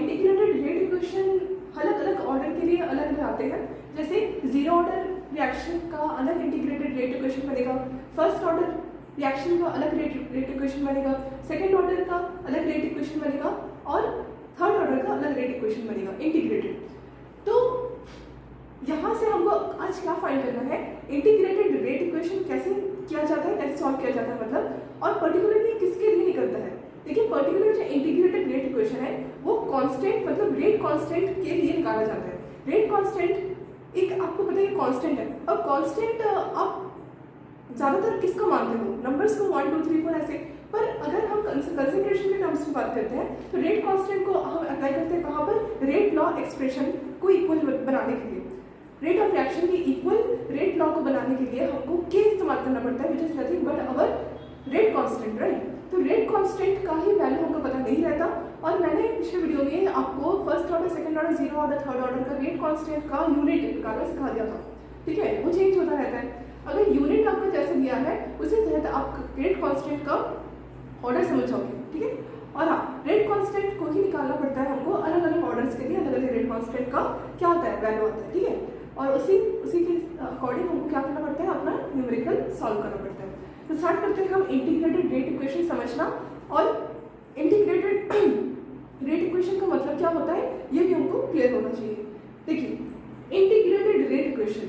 Integrated rate equation अलग अलग order के लिए अलग अलग आते हैं। जैसे जीरो ऑर्डर रिएक्शन का अलग इंटीग्रेटेड रेट इक्वेशन बनेगा, फर्स्ट ऑर्डर रिएक्शन का अलग रेट इक्वेशन बनेगा, सेकेंड ऑर्डर का अलग रेट इक्वेशन बनेगा और थर्ड ऑर्डर का अलग रेट इक्वेशन बनेगा इंटीग्रेटेड। तो यहाँ से हमको आज क्या फाइंड करना है, इंटीग्रेटेड रेट इक्वेशन कैसे किया जाता है, कैसे सॉल्व किया जाता है मतलब, और पर्टिकुलरली किसके लिए निकलता है। देखिए पर्टिकुलर जो इंटीग्रेटेड रेट इक्वेशन है वो कांस्टेंट मतलब रेट कांस्टेंट के लिए निकाला जाता है। रेट कांस्टेंट एक आपको पता है कांस्टेंट है, और कांस्टेंट आप ज़्यादातर किसको मानते हो, नंबर्स को 1 2 3 4 ऐसे, पर अगर हम कंसंट्रेशन के टर्म्स में बात करते हैं तो रेट कांस्टेंट को हम अप्लाई करते हैं कहाँ पर, रेट लॉ एक्सप्रेशन को इक्वल बनाने के लिए, रेट ऑफ रिएक्शन के इक्वल रेट लॉ को बनाने के लिए हमको के इस्तेमाल करना पड़ता है, which is nothing but our rate constant, right. तो रेट कांस्टेंट का ही वैल्यू हमको पता नहीं रहता, और मैंने पिछले वीडियो में आपको first order, second order, zero order, third order का रेट कांस्टेंट का यूनिट निकालना सिखा दिया था, ठीक है। वो चेंज होता रहता है, अगर यूनिट आपको जैसे दिया है उसी तहत आप रेट कांस्टेंट का ऑर्डर समझ जाओगे, ठीक है। और हाँ, रेट कांस्टेंट को ही निकालना पड़ता है हमको, अलग अलग ऑर्डर्स के लिए अलग अलग रेट कांस्टेंट का क्या होता है, वैल्यू आता है, ठीक है। और उसी के अकॉर्डिंग हमको क्या करना पड़ता है, अपना न्यूमेरिकल सॉल्व करना पड़ता है। तो स्टार्ट करते हैं हम इंटीग्रेटेड रेट इक्वेशन समझना, और इंटीग्रेटेड रेट इक्वेशन का मतलब क्या होता है ये भी हमको क्लियर होना चाहिए। देखिए इंटीग्रेटेड रेट इक्वेशन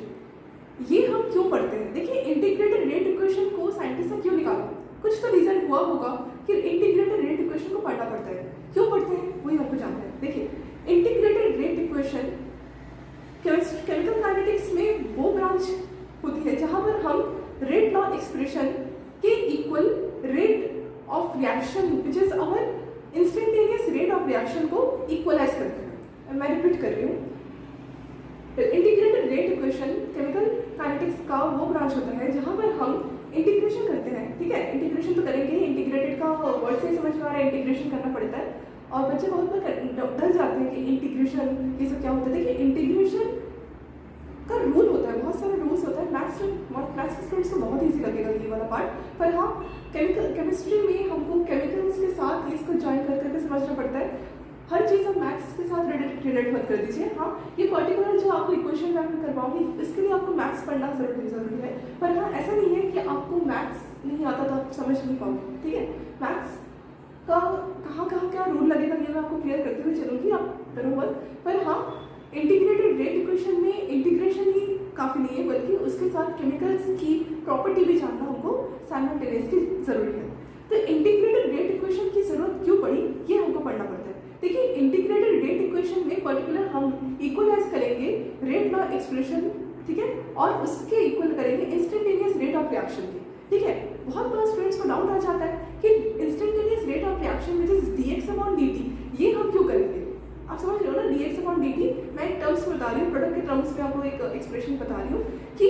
ये हम क्यों पढ़ते हैं, देखिए इंटीग्रेटेड रेट इक्वेशन को साइंटिस्ट ने क्यों निकाला, कुछ तो रीजन हुआ होगा कि इंटीग्रेटेड रेट इक्वेशन को पढ़ना पड़ता है, क्यों पढ़ते हैं वही हमको जानना है। देखिए integrated rate equation chemical kinetics में वो ब्रांच होती है जहां पर हम रेट लॉ एक्सप्रेशन के equal rate of reaction which is our instantaneous rate of reaction को इक्वलाइज करते हैं। मैं रिपीट कर रही हूँ, integrated rate equation chemical kinetics का वो ब्रांच होता है जहां पर हम इंटीग्रेशन करते हैं, ठीक है। इंटीग्रेशन तो करेंगे, इंटीग्रेटेड का वर्ड से समझ में आ रहा है, इंटीग्रेशन करना पड़ता है, और बच्चे बहुत बार डर जाते हैं कि इंटीग्रेशन ये सब क्या होता है। देखिए इंटीग्रेशन का रूल होता है, बहुत सारे रूल्स होता है, मैथ्स के स्टूडेंट्स को बहुत ईजी लगेगा ये वाला पार्ट, पर हाँ केमिस्ट्री में हमको केमिकल्स के साथ इसको ज्वाइन कर करके समझना पड़ता है। हर चीज़ हम मैथ्स के साथ रिलेट मत कर दीजिए। हाँ ये पर्टिकुलर जो आपको इक्वेशन मैं करवाऊंगी इसके लिए आपको मैथ्स पढ़ना जरूरी है, पर हाँ ऐसा नहीं है कि आपको मैथ्स नहीं आता तो आप समझ नहीं पाओगे, ठीक है। मैथ्स का कहाँ क्या रूल लगेगा ये मैं आपको क्लियर करते हुए चलूँगी, आप डरो मत। पर हाँ इंटीग्रेटेड रेट इक्वेशन में इंटीग्रेशन ही काफ़ी नहीं है, बल्कि उसके साथ केमिकल्स की प्रॉपर्टी भी जानना हमको साइमल्टेनियसली जरूरी है। तो इंटीग्रेटेड रेट इक्वेशन की जरूरत क्यों पड़ी ये हमको पढ़ना पड़ता है। देखिए इंटीग्रेटेड रेट इक्वेशन में पर्टिकुलर हम इक्वलाइज करेंगे रेट लॉ एक्सप्रेशन, ठीक है, और उसके इक्वल करेंगे इंस्टेंटेनियस रेट ऑफ रिएक्शन की, ठीक है। बहुत बार स्टूडेंट्स को डाउट आ जाता है कि instantaneous rate of reaction which is dx/dt ये हम क्यों करेंगे। आप समझ रहे हो ना, dx/dt मैं एक टर्म्स बता रही हूँ, प्रोडक्ट के टर्म्स में आपको एक एक्सप्रेशन बता रही हूँ कि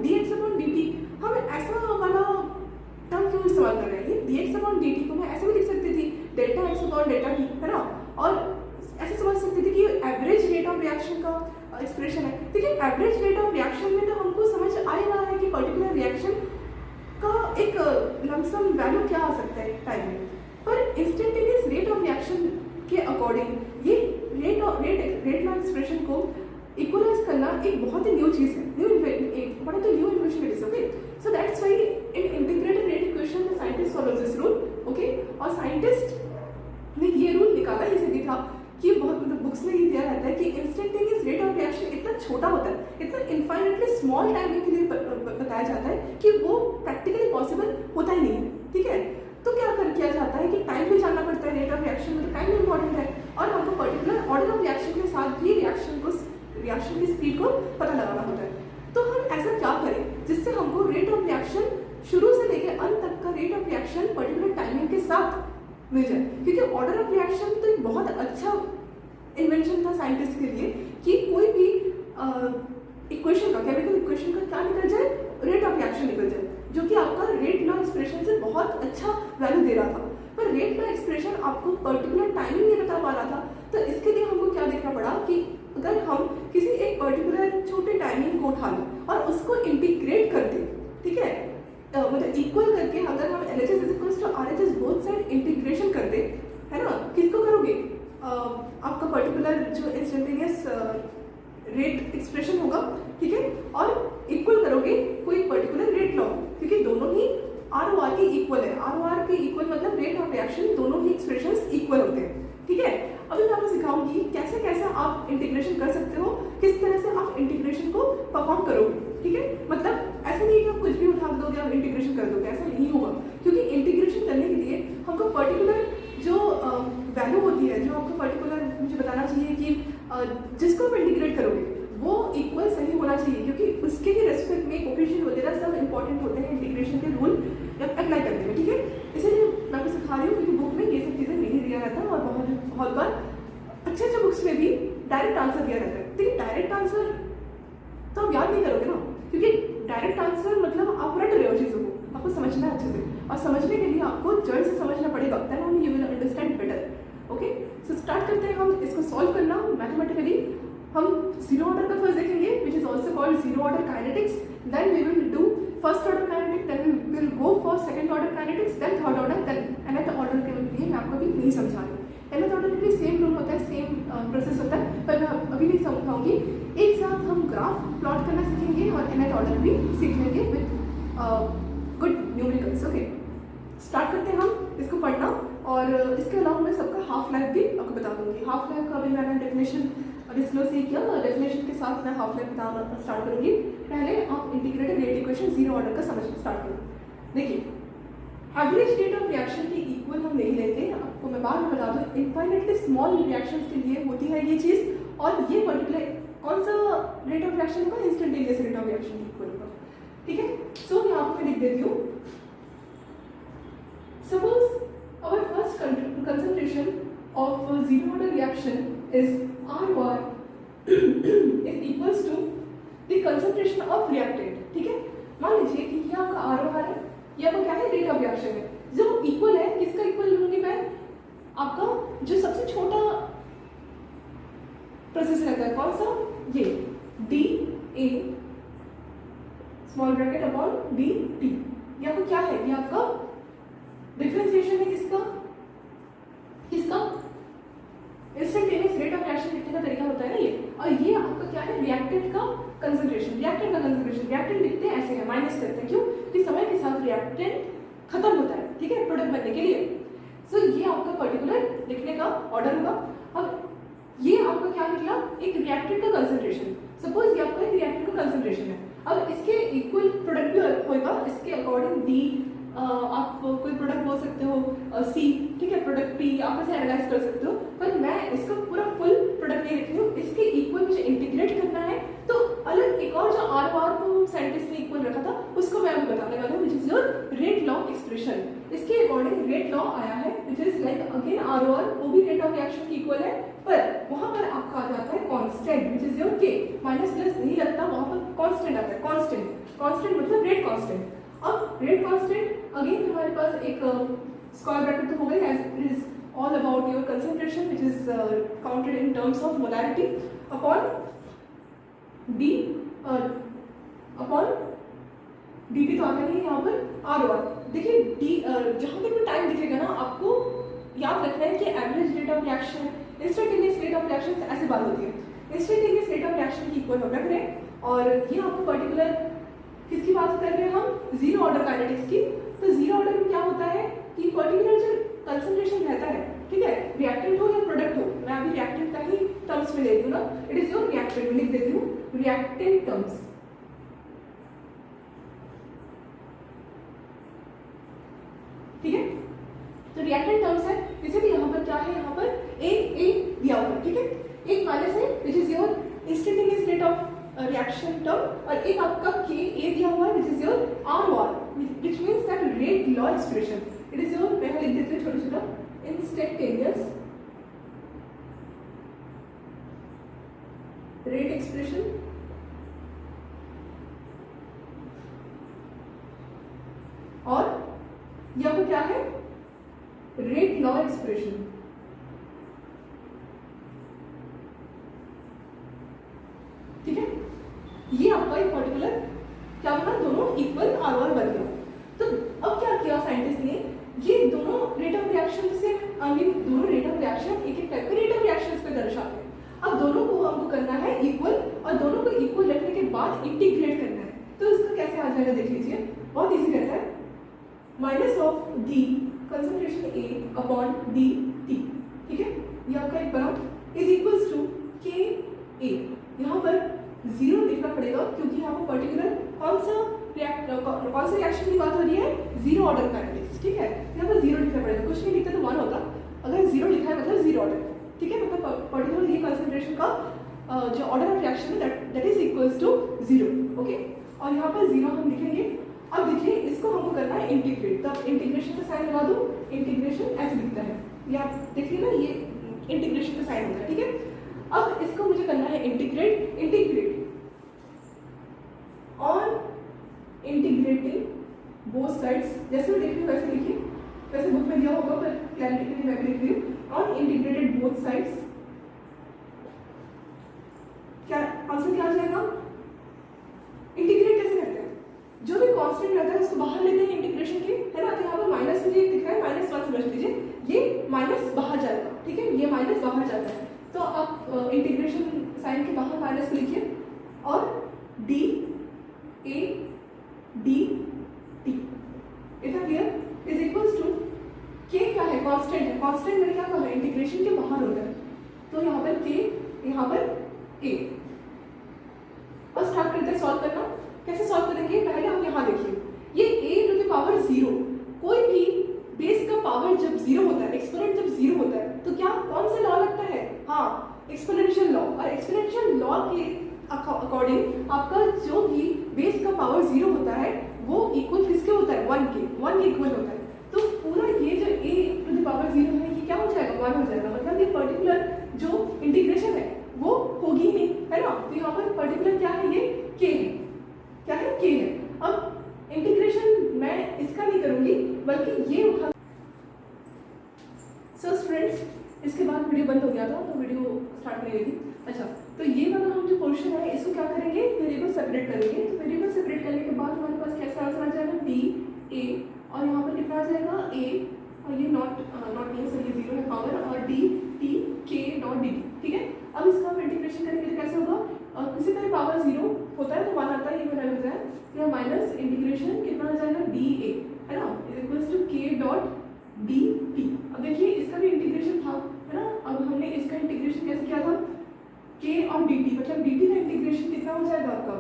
dx/dt हम ऐसा वाला टर्म क्यों इस्तेमाल कर रहे हैं। dx/dt को मैं ऐसे भी लिख सकती थी डेल्टा x/डेल्टा t, है ना, और ऐसे समझ सकती थी कि एवरेज रेट ऑफ रिएक्शन का एक्सप्रेशन है। देखिए एवरेज रेट ऑफ रिएक्शन में तो हमको समझ आ ही रहा है कि पर्टिकुलर रिएक्शन का एक लमसम वैल्यू क्या आ सकता है टाइम में, पर इंस्टेंटेनियस रेट ऑफ रिएक्शन के अकॉर्डिंग ये रेट लॉ एक्सप्रेशन को इक्वलाइज करना एक बहुत ही न्यू चीज़ है, new invention it is, okay. So that's why in integrated rate equation the scientist follow this rule, okay. और साइंटिस्ट ने ये रूल निकाला इसलिए था कि बहुत मतलब बुक्स में ये दिया रहता है कि इंस्टेंटेनियस रेट ऑफ रिएक्शन इतना छोटा होता है, इतना इनफाइनेटली स्मॉल टाइमिंग के लिए बताया जाता है कि वो प्रैक्टिकली पॉसिबल होता ही नहीं है, ठीक है। तो क्या किया जाता है कि टाइम भी जानना पड़ता है, रेट ऑफ रिएक्शन में तो टाइम इंपॉर्टेंट है, और हमको पर्टिकुलर ऑर्डर ऑफ रिएक्शन के साथ भी रिएक्शन की स्पीड को पता लगाना होता है। तो हम ऐसा क्या करें जिससे हमको रेट ऑफ रिएक्शन शुरू से लेकर अंत तक का rate of reaction particular timing के साथ मिल जाए, क्योंकि ऑर्डर ऑफ रिएक्शन तो एक बहुत अच्छा इन्वेंशन था साइंटिस्ट के लिए कि कोई भी इक्वेशन का, केमिकल इक्वेशन का क्या निकल जाए, रेट ऑफ रिएक्शन निकल जाए, जो कि आपका रेट लॉ एक्सप्रेशन से बहुत अच्छा वैल्यू दे रहा था। पर रेट लॉ एक्सप्रेशन आपको पर्टिकुलर टाइमिंग नहीं बता पा रहा था, तो इसके लिए हमको क्या देखना पड़ा कि अगर हम किसी एक पर्टिकुलर छोटे टाइमिंग को उठा लें और उसको इंटीग्रेट कर दें, ठीक है, मतलब इक्वल करके अगर हम LHS = RHS both side integration कर दें, है ना, किसको करोगे, पर्टिकुलर जो इंस्टेंटेनियस रेट एक्सप्रेशन होगा, ठीक है, और इक्वल करोगे कोई पर्टिकुलर रेट लॉ, क्योंकि दोनों ही आर ओ आर के इक्वल है। आर ओ आर के इक्वल मतलब रेट ऑफ रिएक्शन, दोनों ही एक्सप्रेशंस इक्वल होते हैं, ठीक है। अभी मैं आपको सिखाऊंगी कैसे कैसे आप इंटीग्रेशन कर सकते हो, किस तरह से आप इंटीग्रेशन को परफॉर्म करोगे, ठीक है। मतलब ऐसा नहीं है कि आप कुछ भी उठा दोगे और इंटीग्रेशन कर दोगे, ऐसा नहीं होगा, क्योंकि इंटीग्रेशन करने के लिए हमको पर्टिकुलर जो वैल्यू होती है, जो आपको पर्टिकुलर मुझे बताना चाहिए कि जिसको आप इंटीग्रेट करोगे वो इक्वल सही होना चाहिए, क्योंकि उसके ही रेस्पेक्ट में कोफिशिएंट वगैरह सब इंपॉर्टेंट होते हैं इंटीग्रेशन के रूल अप्लाई करने में, ठीक है। इसलिए मैं आपको सिखा रही हूँ, क्योंकि बुक में ये सब चीज़ें नहीं दिया रहता और बहुत बार अच्छे अच्छे बुक्स में भी डायरेक्ट आंसर दिया रहता है, लेकिन डायरेक्ट आंसर तो आप याद नहीं करोगे ना, क्योंकि डायरेक्ट आंसर मतलब आप रट रहे हो चीज़ों को, आपको समझना है अच्छे से, और समझने के लिए आपको जड़ से समझना पड़ेगा, then only you will understand better. Okay, so start करते हैं हम इसको सॉल्व करना मैथमेटिकली। हम जीरो ऑर्डर का फर्स्ट देखेंगे, which is also called zero order kinetics, then we will do first order kinetics, then we will go for second order kinetics, then third order, then nth order के लिए मैं आपको अभी नहीं समझा रही हूँ। nth ऑर्डर के लिए सेम रूल होता है, सेम प्रोसेस होता है, पर मैं अभी नहीं समझाऊंगी। एक साथ हम ग्राफ प्लॉट करना सीखेंगे और nth ऑर्डर भी सीख लेंगे with good numericals. Okay, start करते हैं हम इसको पढ़ना, और इसके अलावा मैं सबका हाफ लाइफ भी आपको बता दूंगी। हाफ लाइफ का अभी मैंने डेफिनेशन डिस्क्लोज नहीं किया, डेफिनेशन के साथ मैं हाफ लाइफ बताना स्टार्ट करूंगी। पहले आप integrated rate equation zero order का समझना स्टार्ट करो। देखिए, एवरेज रेट ऑफ रिएक्शन के इक्वल हम नहीं लेते, आपको मैं बाद में बता दूं। इनफाइनाइटली स्मॉल रिएक्शंस के लिए होती है ये चीज़, और ये पर्टिकुलर कौन सा रेट ऑफ रिएक्शन होगा, इंस्टेंटेनियस रेट ऑफ रिएक्शन के इक्वल होगा, ठीक है। सो यहाँ पर मैं लिख देती हूँ, suppose our first concentration of zero order reaction is R1 is equals to the concentration of reactant, ठीक है। मान लीजिए कि ये आपका R1 है, ये आपका क्या है, रेट ऑफ रिएक्शन है, जो इक्वल है, किसका इक्वल लूंगी मैं, आपका जो सबसे छोटा प्रोसेस रहता है, कौन सा, ये D A small bracket upon D T, ये आपका क्या है, ये आपका डिफरेंशिएशन है, किसका किसका, इंस्टेंटेनियस रेट ऑफ रिएक्शन लिखने का तरीका होता है ना ये, और ये आपका क्या है, रिएक्टेंट का कंसंट्रेशन। रिएक्टेंट का कंसंट्रेशन, रिएक्टेंट लिखते हैं ऐसे है, माइनस करते हैं, क्यों, कि समय के साथ रिएक्टेंट खत्म होता है, ठीक है, प्रोडक्ट बनने के लिए। सो ये आपका पर्टिकुलर लिखने का ऑर्डर होगा। अब ये आपका क्या निकला, एक रिएक्टेंट का कंसंट्रेशन, सपोज ये आपका एक रिएक्टेंट का कंसंट्रेशन है, अब इसके इक्वल प्रोडक्ट भी होगा, इसके अकॉर्डिंग डी आप कोई प्रोडक्ट बोल सकते हो, सी, ठीक है, प्रोडक्ट पी, आप ऐसे एनालाइज कर सकते हो, पर मैं इसका पूरा फुल प्रोडक्ट नहीं लिख रही हूँ, इसके इक्वल मुझे इंटीग्रेट करना है, तो अलग एक और जो आर आर को साइंटिस्ट ने इक्वल रखा था उसको मैं आपको बताने वाला हूँ, which is your rate law expression. इसके अकॉर्डिंग रेट लॉ आया है, which is like again R R, वो भी रेट ऑफ रिएक्शन की इक्वल है, पर वहां पर आपका आ जाता है constant, which is your K, minus plus नहीं लगता, वहां पर कांस्टेंट आता है, कांस्टेंट, कांस्टेंट मतलब रेट कांस्टेंट। अब रेट कांस्टेंट अगेन हमारे पास एक स्क्वायर ब्रैकेट तो हो गई, as it is all about your concentration which is counted in terms of molarity upon D upon D T, तो आता नहीं है यहाँ पर आर ओ आर। देखिए डी जहाँ पर भी टाइम दिखेगा ना, आपको याद रखना है कि average rate of reaction, instantaneous rate of reaction ऐसे बात होती है, इंस्टेंटेनियस रेट ऑफ रिएक्शन की इक्वल हम रख रहे हैं, और ये आपको पर्टिकुलर किसकी बात कर रहे हैं हम, जीरो ऑर्डर काइनेटिक्स की। तो जीरो ऑर्डर में क्या होता है कि पर्टिकुलर जो कंसंट्रेशन रहता है, ठीक है, रिएक्टेंट हो या प्रोडक्ट हो, मैं अभी रिएक्टेंट का ही टर्म्स में लेती हूँ ना, इट इज योर रिएक्टेंट, लिख देती हूँ रिएक्टेंट टर्म्स, ठीक है। तो रिएक्टेंट टर्म्स है, जैसे कि यहाँ पर क्या है, यहाँ पर एक दिया हुआ है, ठीक है, एक माइनस है which is your instantaneous rate of reaction term, और एक आपका के ए दिया हुआ है which is your R R, which means that rate law expression, it is your, मैं लिख देती हूँ छोटा छोटा, इंस्टेंटेनियस रेट एक्सप्रेशन, और यह वो क्या है, रेट लॉ एक्सप्रेशन, ठीक है। ये आपका एक पर्टिकुलर क्या बना, दोनों इक्वल आर आर बन गया। तो अब क्या किया साइंटिस्ट ने, ये दोनों रेट ऑफ रिएक्शन से, आई मीन दोनों रेट ऑफ रिएक्शन एक एक टाइप के रेट ऑफ रिएक्शन पे दर्शाते हैं। बाद इंटीग्रेट करना है। तो इसका कैसे आ जाएगा देख लीजिए, बहुत इजी रहता है। Minus of D concentration A upon D T, ठीक है, ये आपका एक बना इज इक्वल्स टू के ए। यहाँ पर जीरो लिखना पड़ेगा क्योंकि यहाँ पर पर्टिकुलर कौन सा रिएक्शन की बात हो रही है, जीरो ऑर्डर काइनेटिक्स, ठीक है। यहाँ पर जीरो लिखना पड़ेगा, कुछ नहीं लिखते तो वन होता, अगर जीरो लिखा है मतलब जीरो ऑर्डर, ठीक है, मतलब पर्टिकुलर ये कंसंट्रेशन का जो ऑर्डर ऑफ रिएक्शन है that is equals to zero, okay. और यहाँ पर जीरो हम लिखेंगे। अब देखिए इसको हमको करना है इंटीग्रेट, तब इंटीग्रेशन का साइन लगा दो, इंटीग्रेशन ऐसे दिखता है, ये आप देखिए ना, ये इंटीग्रेशन का साइन होता है, ठीक है। अब इसको मुझे करना है integrate, integrate on integrating both sides, जैसे मैं देख रही हूँ वैसे लिखिए, वैसे बुक में दिया होगा पर क्लैरिटी के लिए मैं भी लिख रही हूँ। ऑन इंटीग्रेटेड बोथ साइड्स, क्या आंसर क्या आ जाएगा? इंटीग्रेट कैसे करते हैं? जो भी कांस्टेंट रहता है उसको बाहर लेते हैं इंटीग्रेशन के, है ना। तो यहाँ पर माइनस मुझे दिख रहा है, माइनस वन समझ लीजिए, ये माइनस बाहर जाएगा, ठीक है, ये माइनस बाहर जाता है। तो आप इंटीग्रेशन साइन के बाहर माइनस को लिखिए और डी ए डी टी, इतना क्लियर, इज इक्वल्स टू के क्या है, कांस्टेंट है, कांस्टेंट मैंने क्या कहा, इंटीग्रेशन के बाहर होता है, तो यहाँ पर के, यहाँ पर ए। और स्टार्ट करते हैं सॉल्व करना। कैसे सॉल्व करेंगे, पहले हम यहाँ देखिए, ये a to the power zero, कोई भी बेस का पावर जब जीरो होता है, एक्सपोनेंट जब जीरो होता है, तो क्या कौन सा लॉ लगता है, हाँ एक्सपोनेंशियल लॉ। और एक्सपोनेंशियल लॉ के अकॉर्डिंग आपका जो भी बेस का पावर जीरो होता है वो इक्वल किसके होता है, वन के, वन के इक्वल होता है। तो पूरा ये जो a to the power zero है ये क्या हो जाएगा, वन हो जाएगा, मतलब ये पर्टिकुलर जो इंटीग्रेशन है वो होगी ही नहीं, है ना। तो यहाँ पर पर्टिकुलर क्या है, ये k है, क्या है, k है। अब इंटीग्रेशन मैं इसका नहीं करूंगी बल्कि ये उठा। सो स्टूडेंट्स, इसके बाद वीडियो बंद हो गया था तो वीडियो स्टार्ट नहीं हुई थी। अच्छा, तो ये वाला हम जो पोर्शन है इसको क्या करेंगे, वेरिएबल सेपरेट करेंगे। तो वेरिएबल सेपरेट करने के बाद हमारे पास कैसा आंसर आ जाएगा, डी ए, और यहाँ पर कितना आ जाएगा, ए, और ये नॉट ए, सर ये जीरो है पावर, और डी टी के डॉट डी टी, ठीक है। अब इसका हम इंटीग्रेशन करेंगे तो कैसे होगा, किसी तरह पावर जीरो होता है तो वन आता है, ये मेरा लग जाए, या माइनस इंटीग्रेशन कितना आ जाएगा, डी ए, है ना, इज इक्वल्स टू के डॉट डी टी। अब देखिए इसका भी इंटीग्रेशन था, है ना। अब हमने इसका इंटीग्रेशन कैसे किया था, के और डी टी, मतलब डी टी का इंटीग्रेशन कितना हो जाएगा आपका,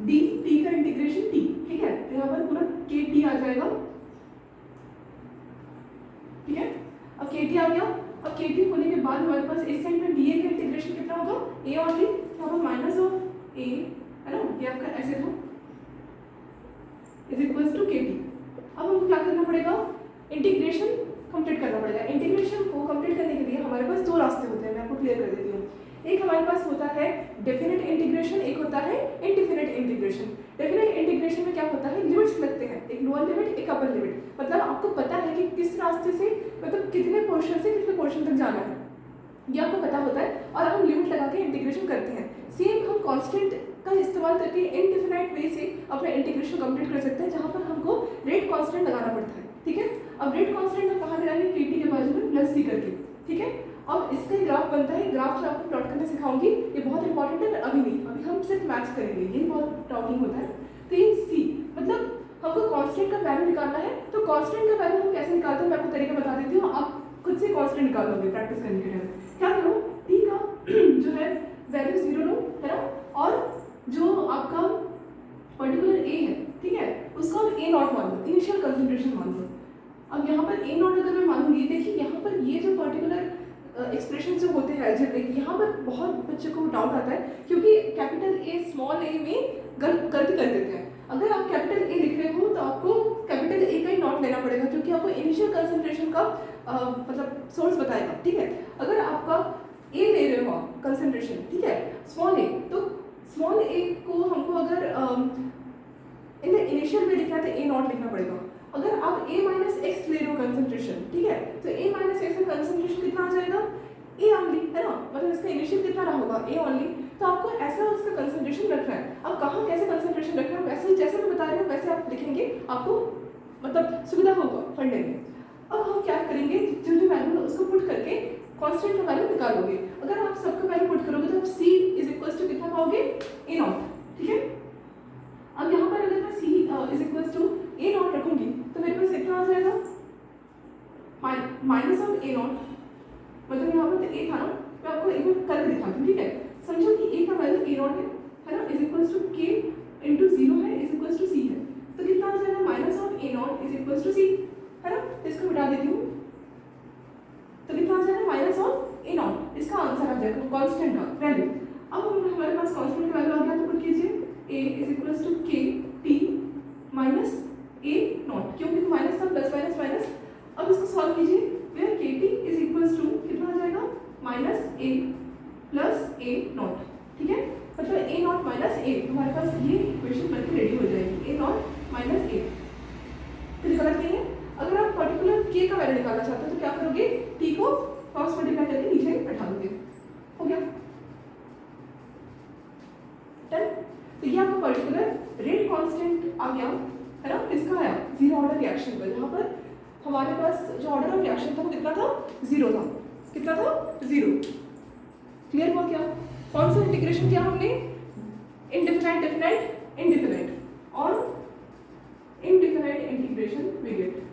डी टी का इंटीग्रेशन टी, ठीक है। तो यहाँ पर पूरा के टी आ जाएगा, ठीक है। अब के टी आ गया। अब के टी होने के बाद हमारे पास इस साइड में डी ए का इंटीग्रेशन कितना होगा, ए ओनली, यहाँ पर माइनस ऑफ ए, है ना, ये आपका ऐसे था, इज इक्वल्स टू के टी। अब हमको क्या करना पड़ेगा, इंटीग्रेशन कंप्लीट करना पड़ेगा। इंटीग्रेशन को कंप्लीट करने के लिए हमारे पास दो रास्ते होते हैं, मैं आपको क्लियर कर देती हूँ। एक हमारे पास होता है डेफिनेट इंटीग्रेशन, एक होता है इनडेफिनेट इंटीग्रेशन। डेफिनेट इंटीग्रेशन में क्या होता है, लिमिट्स लगते हैं, एक लोअर लिमिट एक अपर लिमिट, मतलब आपको पता है कि किस रास्ते से, मतलब कितने पोर्शन से कितने पोर्शन तक जाना है, ये आपको पता होता है, और हम लिमिट लगा के इंटीग्रेशन करते हैं। सेम हम कांस्टेंट का इस्तेमाल करके इनडेफिनाइट वे से अपना इंटीग्रेशन कंप्लीट कर सकते हैं, जहाँ पर हमको रेट कांस्टेंट लगाना पड़ता है, ठीक है। अब रेट कांस्टेंट हम कहाँ लगाएंगे, केटी के बाजू में प्लस सी करके, ठीक है। अब इसका ग्राफ बनता है, ग्राफ मैं आपको प्लॉट करना सिखाऊंगी, ये बहुत इंपॉर्टेंट है, अभी नहीं, अभी हम सिर्फ मैथ्स करेंगे, ये बहुत टॉकिंग होता है। तो ये सी, मतलब हमको कांस्टेंट का वैल्यू निकालना है, तो कांस्टेंट का वैल्यू हम कैसे निकालते हैं मैं आपको तरीका बता देती हूँ, आप खुद से कांस्टेंट निकाल लोगे प्रैक्टिस करने के टाइम। क्या करो, टी का जो है वैल्यू जीरो लो, है ना, और जो आपका पर्टिकुलर ए है, ठीक है, उसका हम ए नॉट मान लो, इनिशियल कंसंट्रेशन मान लो। अब यहाँ पर ए नॉट अगर मैं मानूंगी, देखिए यहाँ पर ये जो पर्टिकुलर एक्सप्रेशन जो होते हैं अलजेब्रिक, यहाँ पर बहुत बच्चों को डाउट आता है क्योंकि कैपिटल ए स्मॉल ए में गलती कर देते हैं। अगर आप कैपिटल ए लिख रहे हो तो आपको कैपिटल ए का ही नॉट लेना पड़ेगा क्योंकि आपको इनिशियल कंसंट्रेशन का मतलब सोर्स बताएगा, ठीक है। अगर आपका ए ले रहे हो आप कंसंट्रेशन, ठीक है, स्मॉल ए, तो स्मॉल ए को हमको अगर इन द इनिशियल में लिखना है तो ए नॉट लिखना पड़ेगा। अगर आप a माइनस एक्स ले रहे हो कंसंट्रेशन, ठीक है, तो a माइनस एक्स का कंसंट्रेशन कितना आ जाएगा, a ओनली, है ना, मतलब इसका इनिशियल कितना रहा होगा, a ओनली। तो आपको ऐसा उसका कंसंट्रेशन रखना है। अब कहाँ कैसे कंसंट्रेशन रखना है, वैसे जैसे मैं बता रही हूँ वैसे आप लिखेंगे, आपको मतलब सुविधा होगा पढ़ने में। अब हम क्या करेंगे, जो जो वैल्यू है उसको पुट करके कांस्टेंट का वैल्यू निकालोगे। अगर आप सबका वैल्यू पुट करोगे तो आप c इज इक्वल्स टू कितना पाओगे, a नॉट, ठीक है। अब यहाँ पर अगर मैं C is equal to A naught रखूंगी तो मेरे पास कितना आ जाएगा, माइनस ऑफ ए नॉट, मतलब यहाँ पर ए था ना, मैं आपको एक बार करके दिखाती हूँ, ठीक है। समझो कि ए का वैल्यू ए नॉट है ना, is equal to k into zero है, इज इक्वल टू सी है, तो कितना आ जाएगा, minus of A naught is equal to c, है ना। तो इसको मिटा देती हूँ, तो कितना आ जाएगा, माइनस ऑफ ए नॉट, इसका आंसर आ जाएगा कांस्टेंट का वैल्यू। अब हमारे पास कांस्टेंट का वैल्यू आ गया, तो पुट कीजिए ए इज इक्वल टू के टी माइनस ए नॉट, क्योंकि माइनस था, प्लस माइनस माइनस। अब इसको सॉल्व कीजिए, वेयर के टी इज इक्वल टू कितना आ जाएगा, minus A plus A not, ठीक है। मतलब ए नॉट माइनस ए, हमारे पास ये इक्वेशन बनकर रेडी हो जाएगी, ए नॉट माइनस ए। कुछ गलत नहीं है। अगर आप पर्टिकुलर के का वैल्यू निकालना चाहते हो तो क्या करोगे, टी को क्रॉस मल्टीप्लाई करके नीचे बैठा दोगे, हो गया डन। तो ये आपका पर्टिकुलर रेट कांस्टेंट आ गया, है ना। इसका आया जीरो ऑर्डर रिएक्शन पर, जहाँ पर हमारे पास जो ऑर्डर ऑफ रिएक्शन था वो कितना था, जीरो था, कितना था, जीरो। क्लियर हुआ क्या, कौन सा इंटीग्रेशन किया हमने, इनडिफिनाइट डिफिनाइट इनडिफिनाइट और इनडिफिनाइट इंटीग्रेशन वी गेट।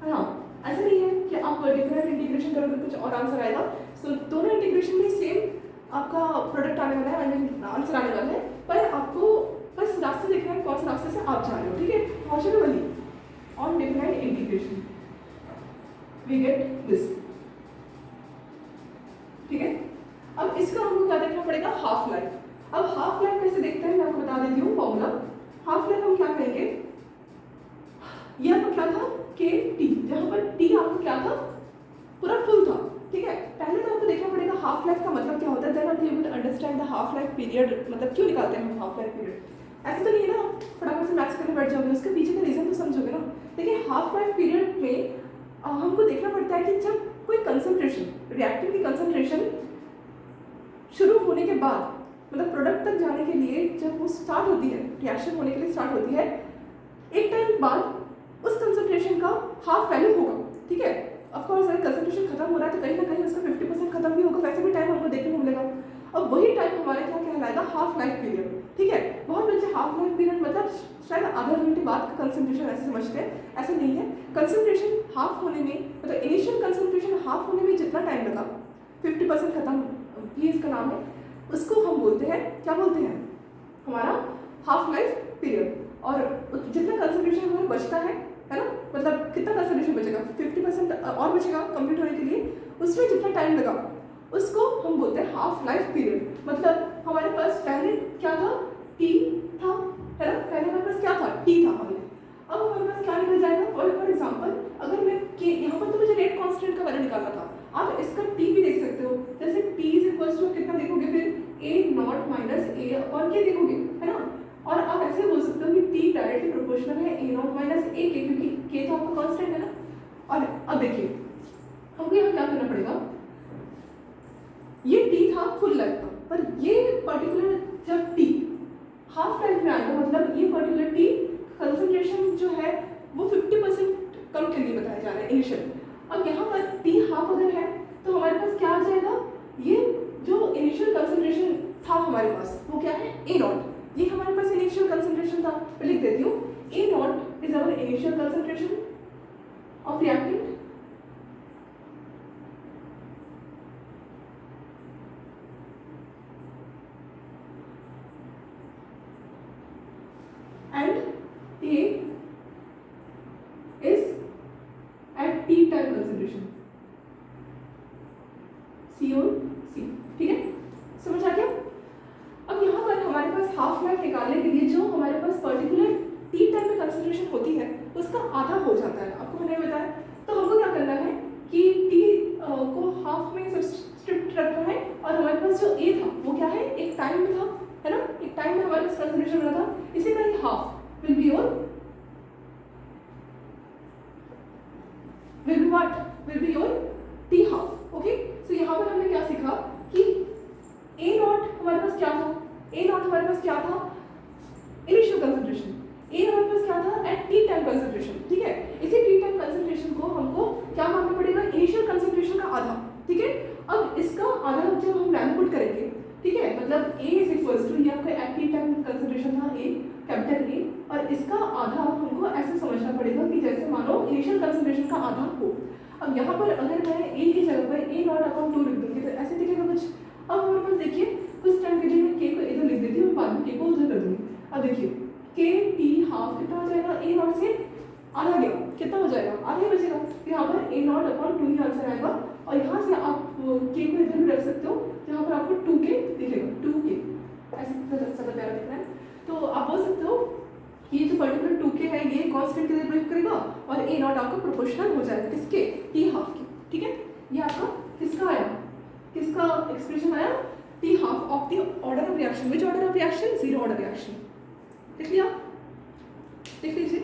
हाँ, ऐसा नहीं है कि आप डिफिनाइट इंटीग्रेशन करोगे कुछ और आंसर आएगा। सो दोनों इंटीग्रेशन में सेम आपका प्रोडक्ट आने वाला है, आई मीन आंसर आने वाला है, पर आपको बस रास्ते देखना है कौन सा रास्ते से आप जा रहे हो, ठीक है। Possibly on definite integration we get this, ठीक है। अब इसका हमको क्या देखना पड़ेगा, हाफ लाइफ। अब हाफ लाइफ कैसे देखते हैं मैं आपको बता देती हूँ फॉर्मूला। हाफ लाइफ हम क्या करेंगे, ये आपका क्या था, के टी, जहाँ पर टी आपको क्या था, पूरा फुल था, ठीक है। पहले तो आपको देखना पड़ेगा हाफ लाइफ का मतलब क्या होता है, then you will understand the half life period, मतलब क्यों निकालते हैं हम हाफ लाइफ पीरियड। ऐसा तो नहीं है ना फटाफट से मैथ्स करने बैठ जाओगे, उसके पीछे का रीजन तो समझोगे ना। देखिए हाफ लाइफ पीरियड में हमको देखना पड़ता है कि जब कोई कंसंट्रेशन, रिएक्टिव की कंसंट्रेशन शुरू होने के बाद, मतलब प्रोडक्ट तक जाने के लिए जब वो स्टार्ट होती है, रिएक्शन होने के लिए स्टार्ट होती है, एक टाइम बाद उस कंसंट्रेशन का हाफ वैल्यू होगा, ठीक है। ऑफ कोर्स अगर कंसंट्रेशन खत्म हो रहा है तो कहीं ना कहीं उसका 50% खत्म भी होगा, वैसे भी टाइम हमको देखने को मिलेगा। अब वही टाइम हमारा क्या कहलाएगा, हाफ लाइफ पीरियड, ठीक है। बहुत बच्चे हाफ लाइफ पीरियड मतलब शायद आधा घंटे बाद का कंसंट्रेशन ऐसे समझते हैं, ऐसा नहीं है। कंसंट्रेशन हाफ होने में, मतलब इनिशियल कंसंट्रेशन हाफ होने में जितना टाइम लगा, 50% खत्म ये इसका नाम है, उसको हम बोलते हैं, क्या बोलते हैं, हमारा हाफ लाइफ पीरियड। और जितना कंसंट्रेशन हमारा बचता है ना, मतलब कितना कंसंट्रेशन बचेगा, 50% और बचेगा कंप्लीट होने के लिए, उसमें जितना टाइम लगा उसको हम बोलते हैं हाफ लाइफ पीरियड। मतलब हमारे पास पहले क्या था, टी था, है ना, पहले हमारे पास क्या था, टी था हमें। अब हमारे पास क्या निकल जाएगा, फॉर एग्जाम्पल अगर मैं के, यहाँ पर तो मुझे रेट कांस्टेंट का वैल्यू निकालना था, आप इसका टी भी देख सकते हो, जैसे टी इज इक्वल टू कितना देखोगे, फिर ए नॉट माइनस ए अपॉन के देखोगे, है ना। और आप ऐसे बोल सकते हो कि टी डायरेक्टली प्रोपोर्शनल है ए नॉट माइनस ए के, क्योंकि के तो आपका कांस्टेंट है ना। और अब देखिए हमको यहाँ क्या करना पड़ेगा, ये टी था फुल लाइफ का, पर ये पर्टिकुलर जब टी हाफ लाइफ में आएगा, मतलब ये पर्टिकुलर टी कंसंट्रेशन जो है वो 50% कम के लिए बताया जा रहा है इनिशियल। अब यहाँ पर टी हाफ अगर है तो हमारे पास क्या आ जाएगा, ये जो इनिशियल कंसंट्रेशन था हमारे पास वो क्या है, ए नॉट। ये हमारे पास इनिशियल कंसंट्रेशन था, मैं लिख देती हूँ, A naught is our initial concentration of reactant and A is at T time concentration, C और C, ठीक है, समझ आ गया। अब यहाँ पर हमारे पास हाफ लाइफ निकालने के लिए जो हमारे पास पर्टिकुलर T टाइम में कंसंट्रेशन होती है उसका आधा हो जाता है, आपको मैंने बताया। तो हमको क्या करना है कि T को हाफ में सब्स्टिट्यूट रखना है, और हमारे पास जो A था वो क्या है, एक टाइम में था, है ना, एक टाइम में हमारे पास कंसंट्रेशन बना था, इसी का ही half will be your T half, okay। so यहाँ पर हमने क्या सीखा कि A नॉट हमारे पास क्या था, A नॉट हमारे पास क्या था, इनिशियल कंसंट्रेशन, A हमारे पास क्या था एट T टाइम कंसंट्रेशन, ठीक है। इसी T टाइम कंसंट्रेशन को हमको क्या मानना पड़ेगा, इनिशियल कंसंट्रेशन का आधा, ठीक है। अब इसका आधा जब हम वैल्यू पुट करेंगे, ठीक है, मतलब A इज इक्वल्स टू ये आपका एट T टाइम कंसंट्रेशन था ए, कैपिटल ए, और इसका आधा हमको ऐसे समझना पड़ेगा कि जैसे मानो इनिशियल कंसंट्रेशन का आधा हो। अब यहाँ पर अगर मैं ए की जगह पर ए नॉट अपॉन 2 लिख दूँगी तो ऐसे दिखेगा कुछ। अब हमारे पास देखिए कुछ टाइम के लिए मैं के को इधर लिख देती हूँ, बाद में के को उधर कर दूँगी। अब देखिए के टी हाफ कितना हो जाएगा, ए नॉट से आधा गया, कितना हो जाएगा, आधा ही बचेगा। तो यहाँ पर ए नॉट अपॉन 2 ही आंसर आएगा, और यहाँ से आप के को इधर भी रख सकते हो, यहाँ पर आपको 2 के दिखेगा, 2 के ऐसे ज़्यादा प्यारा दिख रहा है। तो आप बोल सकते हो ये जो पर्टिकुलर 2 के है ये कांस्टेंट के लिए बिहेव करेगा और ए नॉट आपका प्रोपोर्शनल हो जाएगा किसके, टी हाफ के, ठीक है। ये आपका किसका आया, किसका एक्सप्रेशन आया, T half of the order of reaction. Which order of reaction, zero order reaction. देख लिया, देख लीजिए।